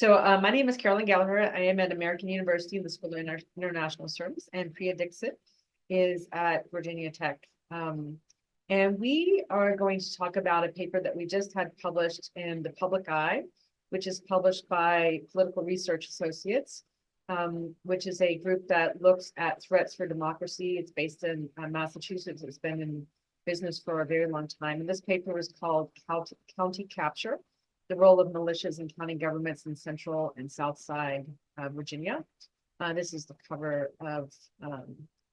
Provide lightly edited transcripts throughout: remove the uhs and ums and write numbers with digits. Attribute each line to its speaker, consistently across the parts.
Speaker 1: My name is Carolyn Gallagher. I am at American University in the School of International Service, and Priya Dixit is at Virginia Tech. And we are going to talk about a paper that we just had published in the Public Eye, which is published by Political Research Associates, which is a group that looks at threats for democracy. It's based in Massachusetts. It's been in business for a very long time. And this paper is called County Capture: The Role of Militias in County Governments in Central and South Side Virginia. This is the cover of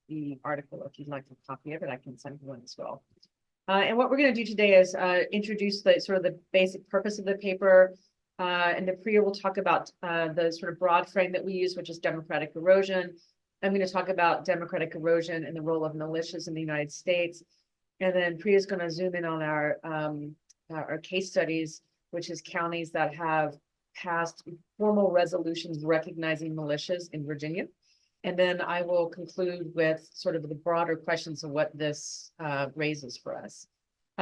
Speaker 1: the article. If you'd like a copy of it, I can send you one as well. And what we're going to do today is introduce the sort of the basic purpose of the paper. And then Priya will talk about the sort of broad frame that we use, which is democratic erosion. I'm going to talk about democratic erosion and the role of militias in the United States. And then Priya is going to zoom in on our case studies, which is counties that have passed formal resolutions recognizing militias in Virginia. And then I will conclude with sort of the broader questions of what this raises for us.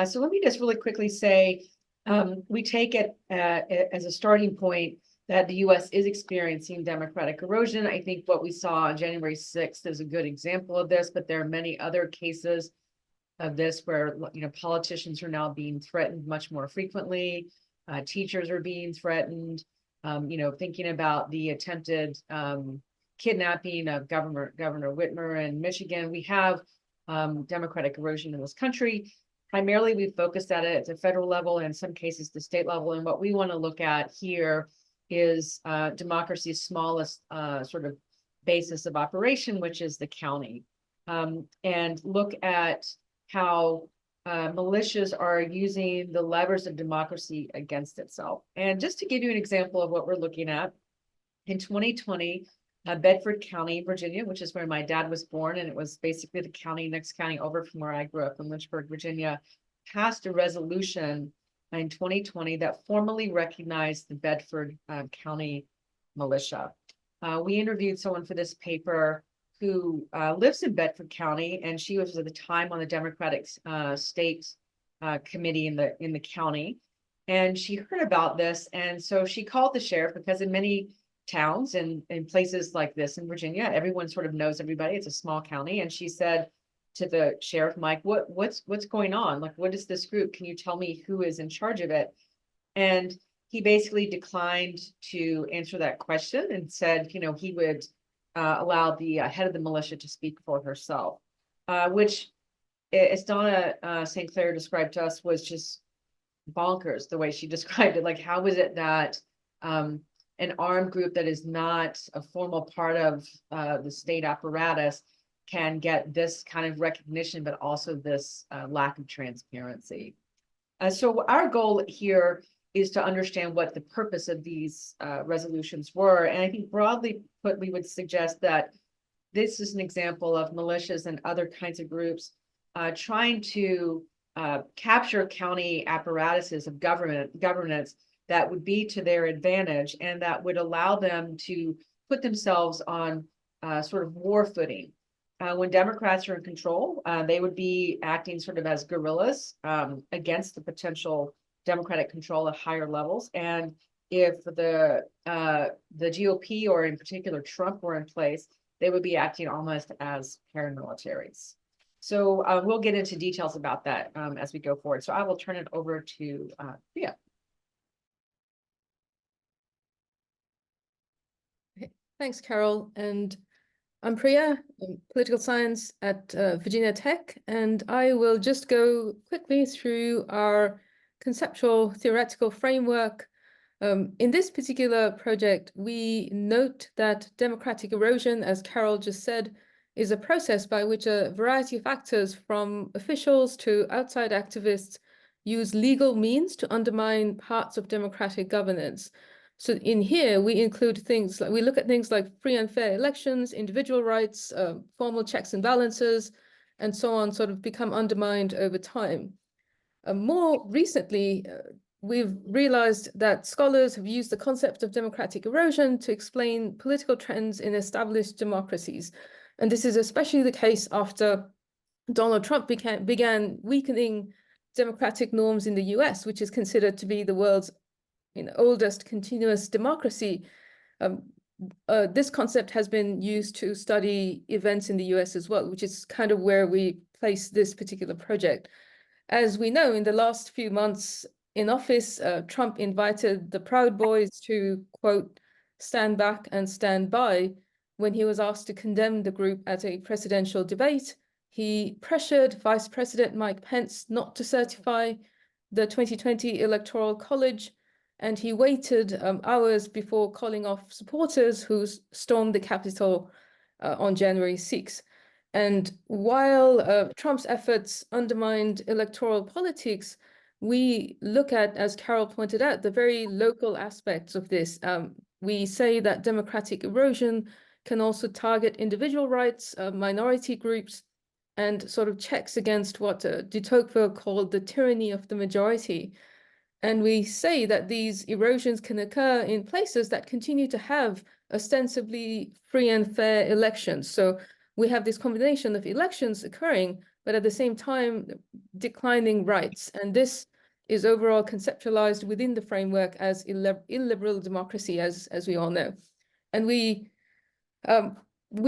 Speaker 1: So let me just really quickly say, we take it as a starting point that the US is experiencing democratic erosion. I think what we saw on January 6th is a good example of this, but there are many other cases of this where, you know, politicians are now being threatened much more frequently. Teachers are being threatened. You know, thinking about the attempted kidnapping of Governor Whitmer in Michigan. We have democratic erosion in this country. Primarily, we've focused at it at the federal level and in some cases the state level. And what we want to look at here is democracy's smallest sort of basis of operation, which is the county, and look at how militias are using the levers of democracy against itself. And just to give you an example of what we're looking at, in 2020, Bedford County, Virginia, which is where my dad was born, and it was basically the next county over from where I grew up in Lynchburg, Virginia, passed a resolution in 2020 that formally recognized the Bedford County militia. We interviewed someone for this paper who lives in Bedford County, and she was at the time on the Democratic State Committee in the county. And she heard about this, and so she called the sheriff, because in many towns and places like this in Virginia, everyone sort of knows everybody. It's a small county. And she said to the sheriff, Mike, what's going on? Like, what is this group? Can you tell me who is in charge of it? And he basically declined to answer that question and said, you know, he would allow the head of the militia to speak for herself, which, as Donna St. Clair described to us, was just bonkers the way she described it. Like, how is it that an armed group that is not a formal part of the state apparatus can get this kind of recognition, but also this lack of transparency? So our goal here is to understand what the purpose of these resolutions were. And I think broadly put, we would suggest that this is an example of militias and other kinds of groups trying to capture county apparatuses of governance that would be to their advantage and that would allow them to put themselves on sort of war footing. When Democrats are in control, they would be acting sort of as guerrillas against the potential Democratic control at higher levels. And if the GOP, or in particular Trump, were in place, they would be acting almost as paramilitaries. So we'll get into details about that as we go forward. So I will turn it over to Priya.
Speaker 2: Thanks, Carol. And I'm Priya, I'm political science at Virginia Tech, and I will just go quickly through our conceptual theoretical framework. In this particular project, we note that democratic erosion, as Carol just said, is a process by which a variety of actors, from officials to outside activists, use legal means to undermine parts of democratic governance. So in here, we include things like, we look at things like free and fair elections, individual rights, formal checks and balances, and so on, sort of become undermined over time. More recently, we've realized that scholars have used the concept of democratic erosion to explain political trends in established democracies. And this is especially the case after Donald Trump began weakening democratic norms in the US, which is considered to be the world's oldest continuous democracy, this concept has been used to study events in the US as well, which is kind of where we place this particular project. As we know, in the last few months in office, Trump invited the Proud Boys to, quote, stand back and stand by. When he was asked to condemn the group at a presidential debate, he pressured Vice President Mike Pence not to certify the 2020 Electoral College, and he waited hours before calling off supporters who stormed the Capitol on January 6th. And while Trump's efforts undermined electoral politics, we look at, as Carol pointed out, the very local aspects of this. We say that democratic erosion can also target individual rights, minority groups, and sort of checks against what de Tocqueville called the tyranny of the majority. And we say that these erosions can occur in places that continue to have ostensibly free and fair elections. So we have this combination of elections occurring, but at the same time, declining rights. And this is overall conceptualized within the framework as illiberal democracy, as we all know. And we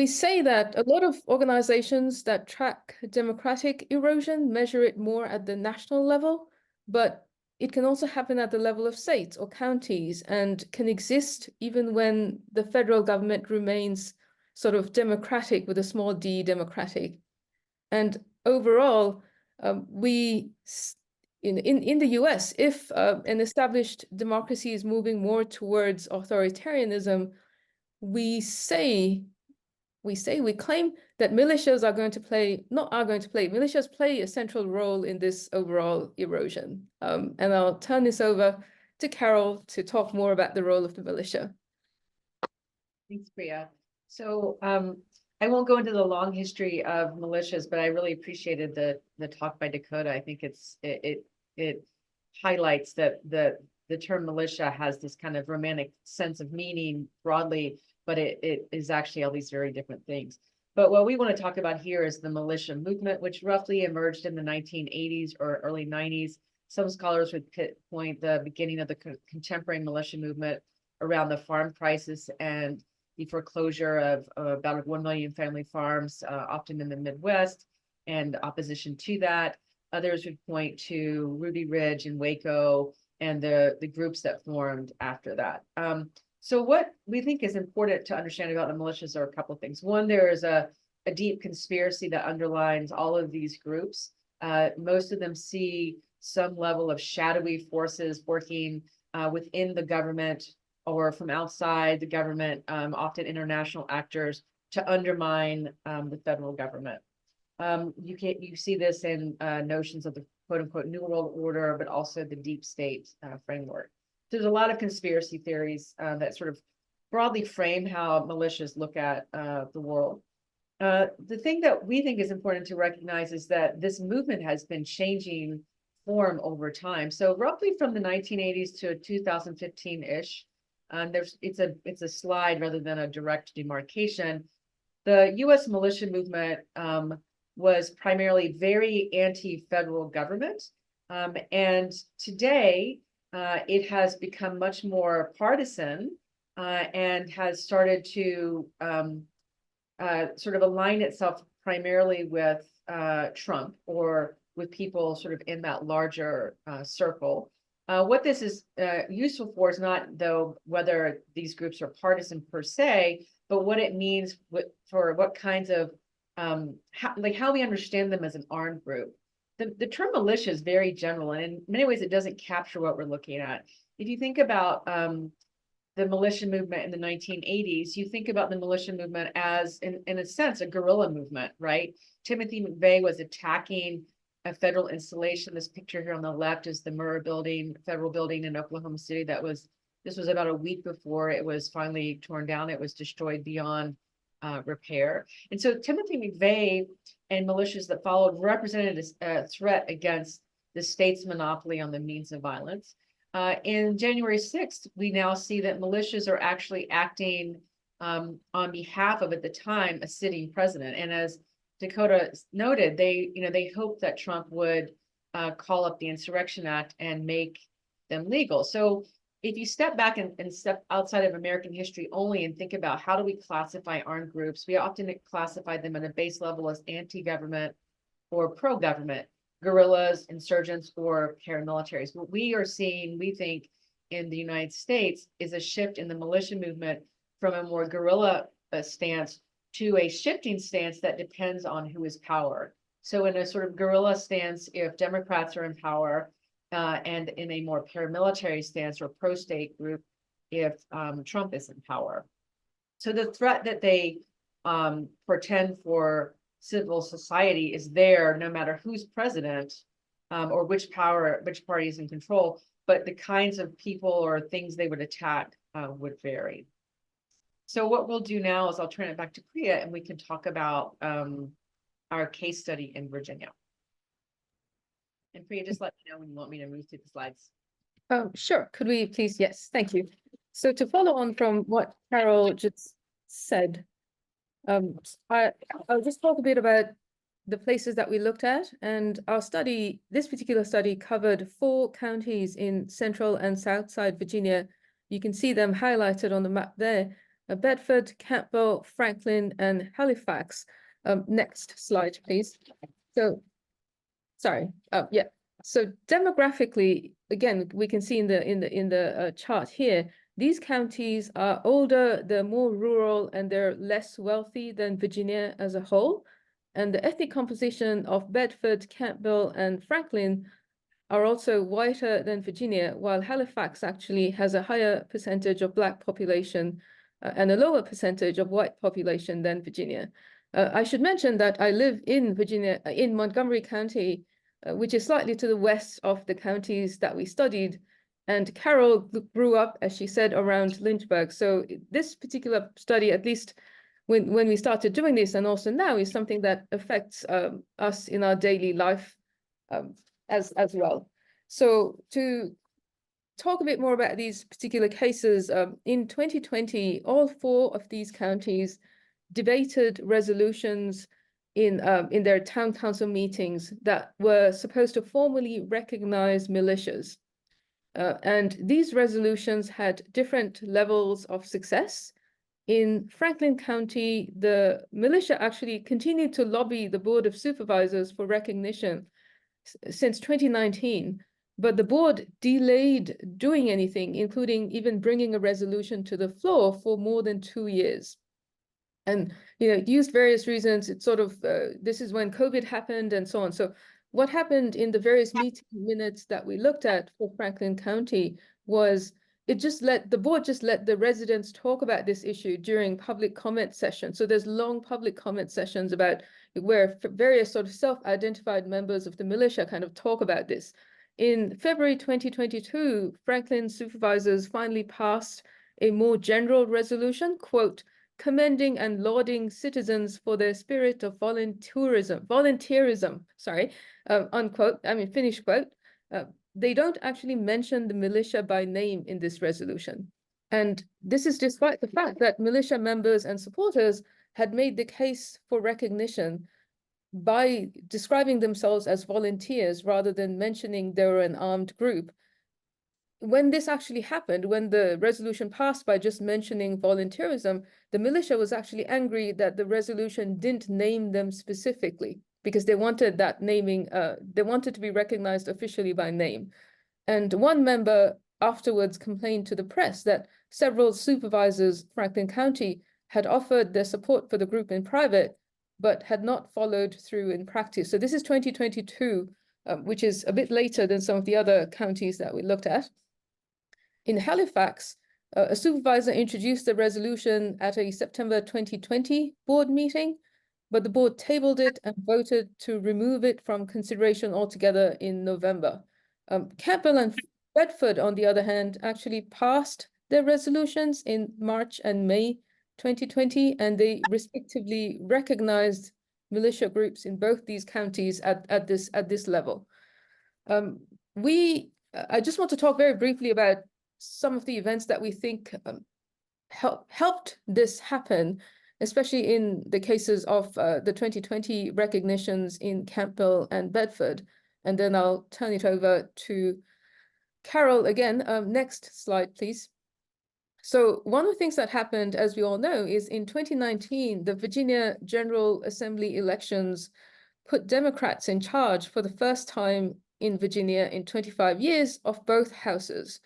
Speaker 2: say that a lot of organizations that track democratic erosion measure it more at the national level, but it can also happen at the level of states or counties and can exist even when the federal government remains sort of democratic with a small d democratic. And overall, in the US, if an established democracy is moving more towards authoritarianism, we claim that militias militias play a central role in this overall erosion. And I'll turn this over to Carol to talk more about the role of the militia.
Speaker 1: Thanks, Priya. So I won't go into the long history of militias, but I really appreciated the talk by Dakota. I think it highlights that the term militia has this kind of romantic sense of meaning broadly, but it is actually all these very different things. But what we want to talk about here is the militia movement, which roughly emerged in the 1980s or early 90s. Some scholars would point the beginning of the contemporary militia movement around the farm crisis and the foreclosure of about 1 million family farms, often in the Midwest, and opposition to that. Others would point to Ruby Ridge and Waco and the groups that formed after that. So what we think is important to understand about the militias are a couple of things. One, there is a deep conspiracy that underlines all of these groups. Most of them see some level of shadowy forces working within the government or from outside the government, often international actors, to undermine the federal government. You see this in notions of the quote unquote New World Order, but also the deep state framework. There's a lot of conspiracy theories that sort of broadly frame how militias look at the world. The thing that we think is important to recognize is that this movement has been changing form over time. So roughly from the 1980s to 2015-ish, it's a slide rather than a direct demarcation. The U.S. militia movement was primarily very anti-federal government, and today it has become much more partisan and has started to sort of align itself primarily with Trump or with people sort of in that larger circle. What this is useful for is not, though, whether these groups are partisan per se, but what it means for what kinds of, how we understand them as an armed group. The term militia is very general, and in many ways it doesn't capture what we're looking at. If you think about the militia movement in the 1980s, you think about the militia movement as, in a sense, a guerrilla movement, right? Timothy McVeigh was attacking a federal installation. This picture here on the left is the Murrah building, federal building in Oklahoma City. This was about a week before it was finally torn down. It was destroyed beyond repair. And so Timothy McVeigh and militias that followed represented a threat against the state's monopoly on the means of violence. In January 6th, we now see that militias are actually acting on behalf of, at the time, a sitting president. And as Dakota noted, they hoped that Trump would call up the Insurrection Act and make them legal. So if you step back and step outside of American history only and think about how do we classify armed groups, we often classify them at a base level as anti-government or pro-government, guerrillas, insurgents, or paramilitaries. What we are seeing, we think, in the United States is a shift in the militia movement from a more guerrilla stance to a shifting stance that depends on who is power. So in a sort of guerrilla stance, if Democrats are in power, and in a more paramilitary stance or pro-state group, if Trump is in power. So the threat that they portend for civil society is there no matter who's president, or which party is in control, but the kinds of people or things they would attack would vary. So what we'll do now is I'll turn it back to Priya and we can talk about our case study in Virginia. And Priya, just let me know when you want me to move through the slides.
Speaker 2: Sure. Could we please? Yes, thank you. So to follow on from what Carol just said, I'll just talk a bit about the places that we looked at. And our study, this particular study, covered 4 counties in central and south side Virginia. You can see them highlighted on the map there: Bedford, Campbell, Franklin, and Halifax. Next slide, please. So, sorry. Yeah. So demographically, again, we can see in the chart here, these counties are older, they're more rural, and they're less wealthy than Virginia as a whole. And the ethnic composition of Bedford, Campbell, and Franklin are also whiter than Virginia, while Halifax actually has a higher percentage of Black population and a lower percentage of white population than Virginia. I should mention that I live in Virginia, in Montgomery County, which is slightly to the west of the counties that we studied. And Carol grew up, as she said, around Lynchburg. So this particular study, at least when we started doing this and also now, is something that affects us in our daily life as well. So to talk a bit more about these particular cases, in 2020, all 4 of these counties debated resolutions in their town council meetings that were supposed to formally recognize militias. And these resolutions had different levels of success. In Franklin County, the militia actually continued to lobby the Board of Supervisors for recognition since 2019, but the board delayed doing anything, including even bringing a resolution to the floor for more than 2 years. And, it used various reasons. It's sort of, this is when COVID happened and so on. So what happened in the various meeting minutes that we looked at for Franklin County was the board just let the residents talk about this issue during public comment sessions. So there's long public comment sessions about where various sort of self-identified members of the militia kind of talk about this. In February 2022, Franklin supervisors finally passed a more general resolution, quote, commending and lauding citizens for their spirit of volunteerism, unquote, finish quote. They don't actually mention the militia by name in this resolution. And this is despite the fact that militia members and supporters had made the case for recognition by describing themselves as volunteers rather than mentioning they were an armed group. When this actually happened, when the resolution passed by just mentioning volunteerism, the militia was actually angry that the resolution didn't name them specifically because they wanted that naming, they wanted to be recognized officially by name. And one member afterwards complained to the press that several supervisors, Franklin County, had offered their support for the group in private, but had not followed through in practice. So this is 2022, which is a bit later than some of the other counties that we looked at. In Halifax, a supervisor introduced the resolution at a September 2020 board meeting, but the board tabled it and voted to remove it from consideration altogether in November. Campbell and Bedford, on the other hand, actually passed their resolutions in March and May 2020, and they respectively recognized militia groups in both these counties at this level. I just want to talk very briefly about some of the events that we think helped this happen, especially in the cases of the 2020 recognitions in Campbell and Bedford. And then I'll turn it over to Carol, again, next slide, please. So one of the things that happened, as we all know, is in 2019, the Virginia General Assembly elections put Democrats in charge for the first time in Virginia in 25 years of both houses.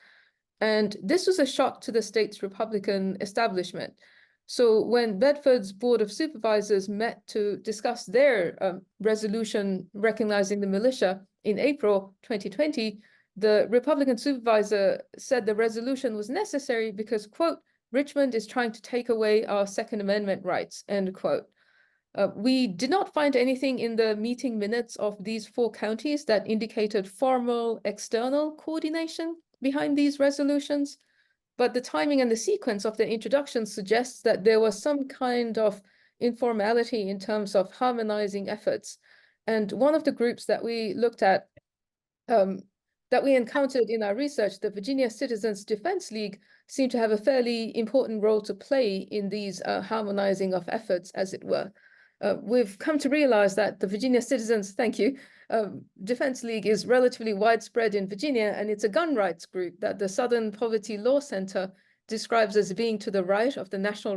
Speaker 2: And this was a shock to the state's Republican establishment. So when Bedford's Board of Supervisors met to discuss their resolution recognizing the militia in April 2020, the Republican supervisor said the resolution was necessary because, quote, Richmond is trying to take away our Second Amendment rights, end quote. We did not find anything in the meeting minutes of these 4 counties that indicated formal external coordination behind these resolutions, but the timing and the sequence of the introduction suggests that there was some kind of informality in terms of harmonizing efforts. And one of the groups that we looked at, that we encountered in our research, the Virginia Citizens Defense League, seemed to have a fairly important role to play in these harmonizing of efforts, as it were. We've come to realize that the Virginia Citizens, thank you, Defense League is relatively widespread in Virginia, and it's a gun rights group that the Southern Poverty Law Center describes as being to the right of the National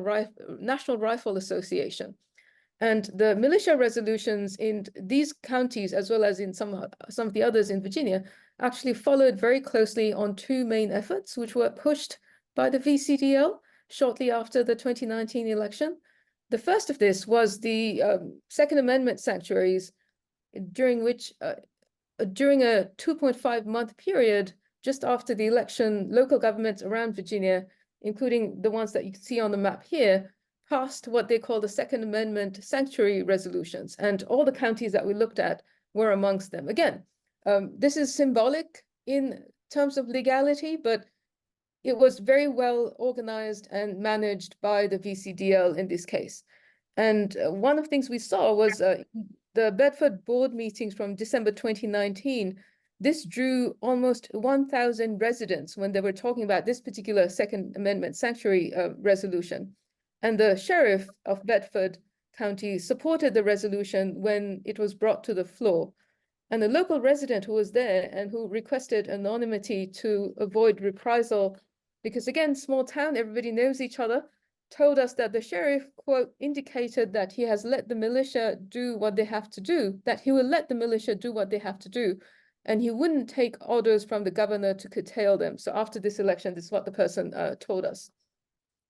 Speaker 2: Rifle Association. And the militia resolutions in these counties, as well as in some of the others in Virginia, actually followed very closely on 2 main efforts, which were pushed by the VCDL shortly after the 2019 election. The first of this was the Second Amendment sanctuaries, during which, during a 2.5-month period, just after the election, local governments around Virginia, including the ones that you can see on the map here, passed what they call the Second Amendment sanctuary resolutions. And all the counties that we looked at were amongst them. Again, this is symbolic in terms of legality, but it was very well organized and managed by the VCDL in this case. And one of the things we saw was the Bedford board meetings from December 2019. This drew almost 1,000 residents when they were talking about this particular Second Amendment sanctuary resolution. And the sheriff of Bedford County supported the resolution when it was brought to the floor. And the local resident who was there and who requested anonymity to avoid reprisal, because again, small town, everybody knows each other, told us that the sheriff, quote, indicated that he has let the militia do what they have to do, that he will let the militia do what they have to do, and he wouldn't take orders from the governor to curtail them. So after this election, this is what the person told us.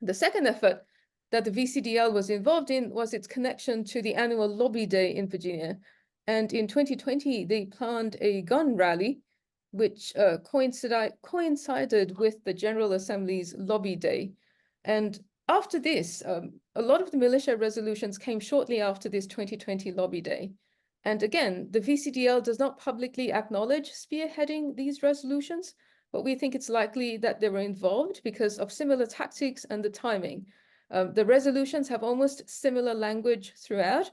Speaker 2: The second effort that the VCDL was involved in was its connection to the annual Lobby Day in Virginia. And in 2020, they planned a gun rally, which coincided with the General Assembly's Lobby Day. And after this, a lot of the militia resolutions came shortly after this 2020 Lobby Day. And again, the VCDL does not publicly acknowledge spearheading these resolutions, but we think it's likely that they were involved because of similar tactics and the timing. The resolutions have almost similar language throughout.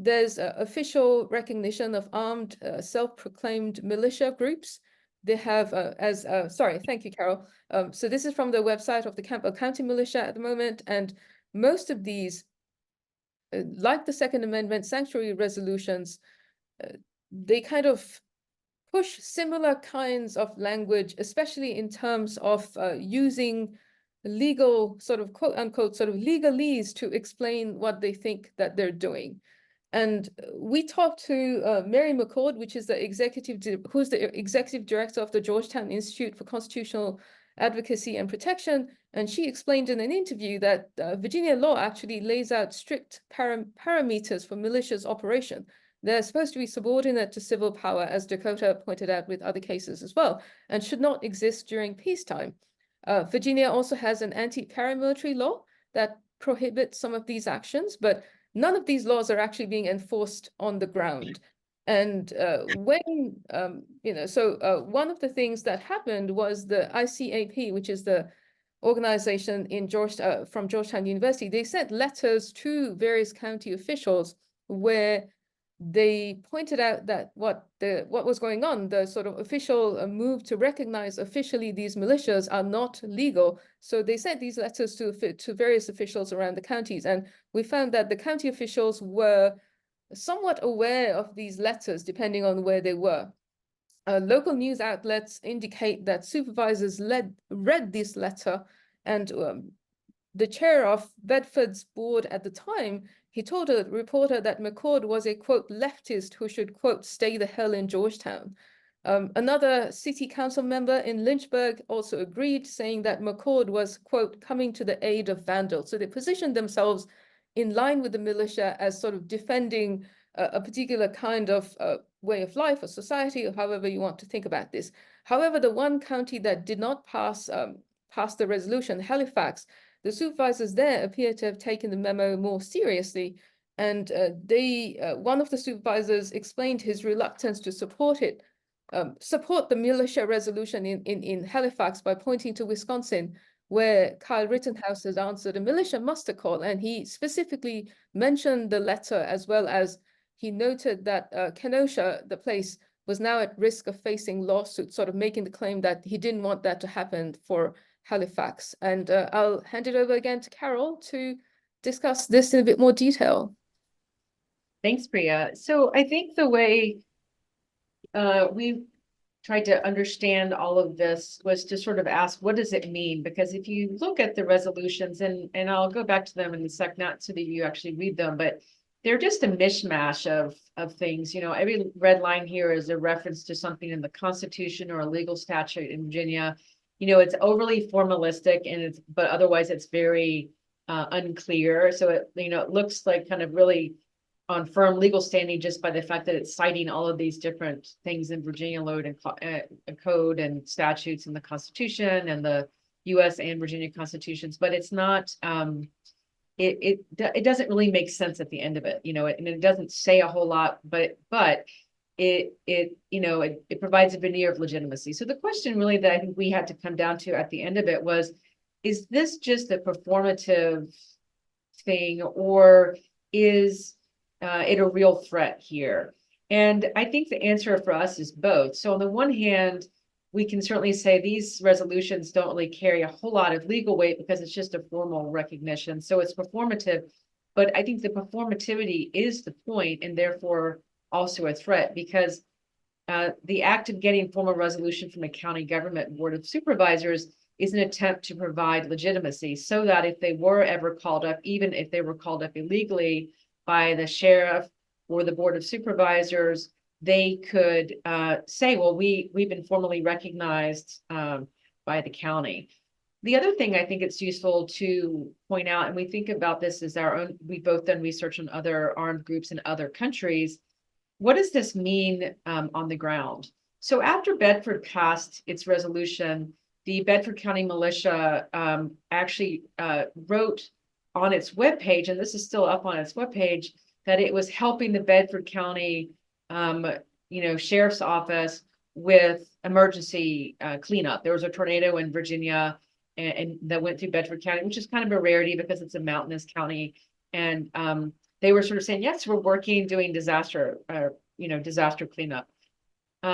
Speaker 2: There's official recognition of armed self-proclaimed militia groups. They have, sorry, thank you, Carol. So this is from the website of the Campbell County Militia at the moment, and most of these, like the Second Amendment sanctuary resolutions, they kind of push similar kinds of language, especially in terms of using legal sort of quote unquote sort of legalese to explain what they think that they're doing. And we talked to Mary McCord, who's the executive director of the Georgetown Institute for Constitutional Advocacy and Protection. And she explained in an interview that Virginia law actually lays out strict parameters for militias operation. They're supposed to be subordinate to civil power, as Dakota pointed out with other cases as well, and should not exist during peacetime. Virginia also has an anti-paramilitary law that prohibits some of these actions, but none of these laws are actually being enforced on the ground. And when, one of the things that happened was the ICAP, which is the organization in from Georgetown University, they sent letters to various county officials where they pointed out that what was going on, the sort of official move to recognize officially these militias are not legal. So they sent these letters to various officials around the counties. And we found that the county officials were somewhat aware of these letters, depending on where they were. local news outlets indicate that supervisors read this letter, and the chair of Bedford's board at the time, he told a reporter that McCord was a, quote, leftist who should, quote, stay the hell in Georgetown. Another city council member in Lynchburg also agreed, saying that McCord was, quote, coming to the aid of vandals. So they positioned themselves in line with the militia as sort of defending a particular kind of way of life or society, or however you want to think about this. However, the one county that did not pass the resolution, Halifax, the supervisors there appear to have taken the memo more seriously, and one of the supervisors explained his reluctance to support the militia resolution in Halifax by pointing to Wisconsin, where Kyle Rittenhouse has answered a militia muster call, and he specifically mentioned the letter, as well as he noted that Kenosha, the place, was now at risk of facing lawsuits, sort of making the claim that he didn't want that to happen for Halifax. And I'll hand it over again to Carol to discuss this in a bit more detail.
Speaker 1: Thanks, Priya. So I think the way we tried to understand all of this was to sort of ask, what does it mean? Because if you look at the resolutions, and I'll go back to them in a sec, not so that you actually read them, but they're just a mishmash of things. You know, every red line here is a reference to something in the Constitution or a legal statute in Virginia. You know, it's overly formalistic, and but otherwise it's very unclear. So it looks like kind of really on firm legal standing just by the fact that it's citing all of these different things in Virginia code and statutes in the Constitution and the U.S. and Virginia constitutions, but it's not. It doesn't really make sense at the end of it, and it doesn't say a whole lot, but it provides a veneer of legitimacy. So the question really that I think we had to come down to at the end of it was, is this just a performative thing, or is it a real threat here? And I think the answer for us is both. So on the one hand, we can certainly say these resolutions don't really carry a whole lot of legal weight because it's just a formal recognition. So it's performative, but I think the performativity is the point, and therefore also a threat, because the act of getting formal resolution from a county government board of supervisors is an attempt to provide legitimacy, so that if they were ever called up, even if they were called up illegally by the sheriff or the board of supervisors, they could say, well, we've been formally recognized by the county. The other thing I think it's useful to point out, and we think about this as we've both done research on other armed groups in other countries. What does this mean on the ground? So after Bedford passed its resolution, the Bedford County Militia actually wrote on its webpage, and this is still up on its webpage, that it was helping the Bedford County Sheriff's Office with emergency cleanup. There was a tornado in Virginia and that went through Bedford County, which is kind of a rarity because it's a mountainous county. And they were sort of saying, yes, we're working, doing disaster cleanup.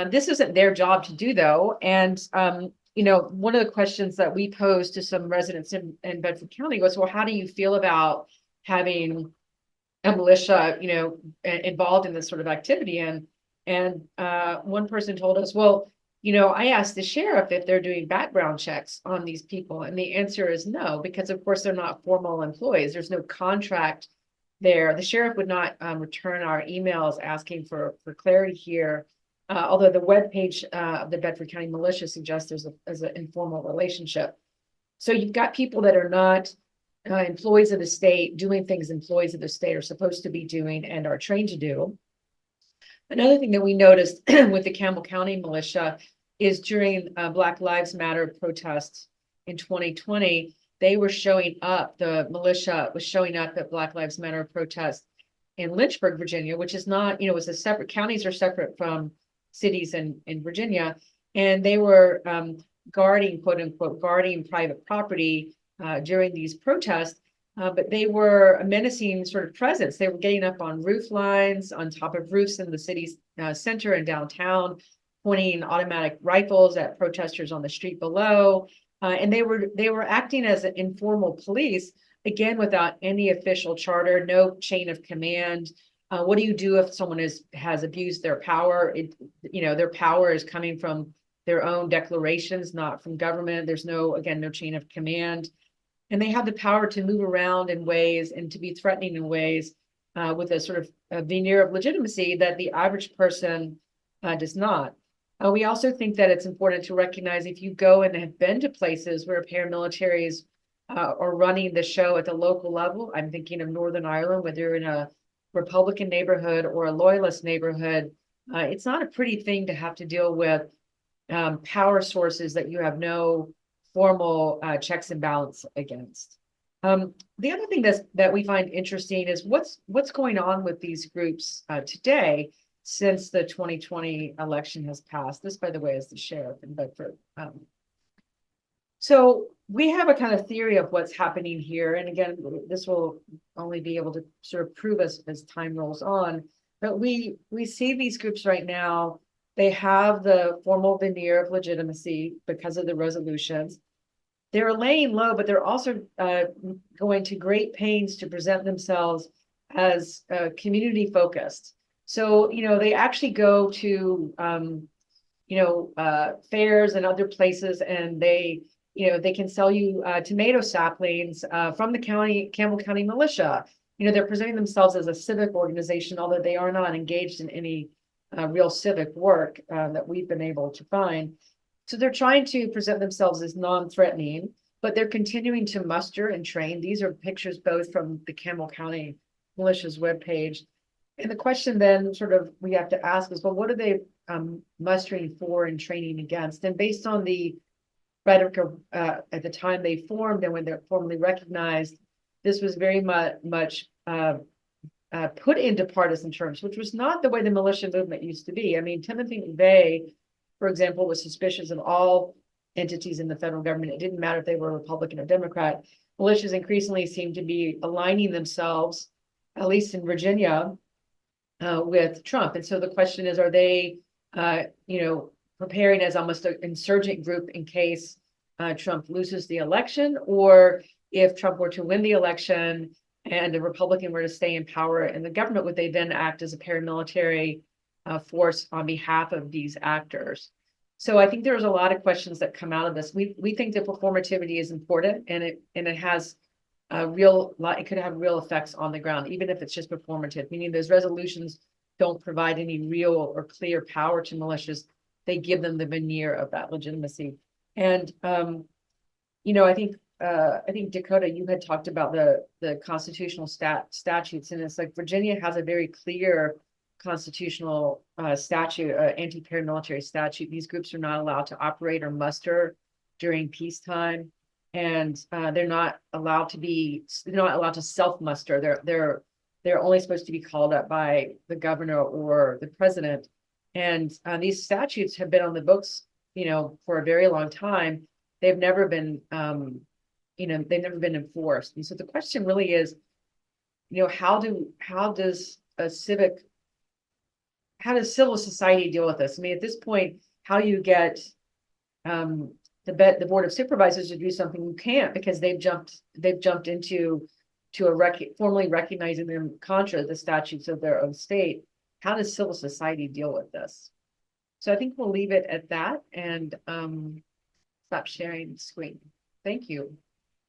Speaker 1: This isn't their job to do, though. And, one of the questions that we posed to some residents in Bedford County was, well, how do you feel about having a militia, involved in this sort of activity? And one person told us, well, I asked the sheriff if they're doing background checks on these people. And the answer is no, because of course they're not formal employees. There's no contract there. The sheriff would not return our emails asking for clarity here. Although the webpage of the Bedford County Militia suggests there's an informal relationship. So you've got people that are not employees of the state doing things employees of the state are supposed to be doing and are trained to do. Another thing that we noticed with the Campbell County Militia is during Black Lives Matter protests in 2020, they were showing up, the militia was showing up at Black Lives Matter protests in Lynchburg, Virginia, which is not, it's a separate, counties are separate from cities in Virginia. And they were guarding, quote unquote, guarding private property during these protests. But they were a menacing sort of presence. They were getting up on roof lines, on top of roofs in the city's center and downtown, pointing automatic rifles at protesters on the street below. And they were acting as an informal police, again, without any official charter, no chain of command. What do you do if someone has abused their power? Their power is coming from their own declarations, not from government. There's no chain of command. And they have the power to move around in ways and to be threatening in ways with a sort of a veneer of legitimacy that the average person does not. We also think that it's important to recognize if you go and have been to places where paramilitaries are running the show at the local level. I'm thinking of Northern Ireland, whether you're in a Republican neighborhood or a loyalist neighborhood. It's not a pretty thing to have to deal with power sources that you have no formal checks and balance against. The other thing that we find interesting is what's going on with these groups today since the 2020 election has passed. This, by the way, is the sheriff in Bedford. So we have a kind of theory of what's happening here. And again, this will only be able to sort of prove as time rolls on. But we see these groups right now, they have the formal veneer of legitimacy because of the resolutions. They're laying low, but they're also going to great pains to present themselves as community focused. So, they actually go to, fairs and other places, and they can sell you tomato saplings from the Campbell County Militia. They're presenting themselves as a civic organization, although they are not engaged in any real civic work that we've been able to find. So they're trying to present themselves as non-threatening, but they're continuing to muster and train. These are pictures both from the Campbell County Militia's webpage. And the question then sort of we have to ask is, well, what are they mustering for and training against? And based on the rhetoric at the time they formed and when they're formally recognized, this was very much put into partisan terms, which was not the way the militia movement used to be. I mean, Timothy McVeigh, for example, was suspicious of all entities in the federal government. It didn't matter if they were Republican or Democrat. Militias increasingly seem to be aligning themselves, at least in Virginia, with Trump. And so the question is, are they, preparing as almost an insurgent group in case Trump loses the election, or if Trump were to win the election and a Republican were to stay in power in the government, would they then act as a paramilitary force on behalf of these actors? So I think there's a lot of questions that come out of this. We think that performativity is important, and it has it could have real effects on the ground, even if it's just performative, meaning those resolutions don't provide any real or clear power to militias. They give them the veneer of that legitimacy. And I think Dakota, you had talked about the constitutional statutes, and it's like Virginia has a very clear constitutional statute, anti-paramilitary statute. These groups are not allowed to operate or muster during peacetime, and they're not allowed to self-muster. They're only supposed to be called up by the governor or the president. And these statutes have been on the books, for a very long time. They've never been enforced. And so the question really is, how does civil society deal with this? I mean, at this point, how do you get the Board of Supervisors to do something? You can't, because they've jumped into formally recognizing them contra the statutes of their own state. How does civil society deal with this? So I think we'll leave it at that and stop sharing the screen. Thank you.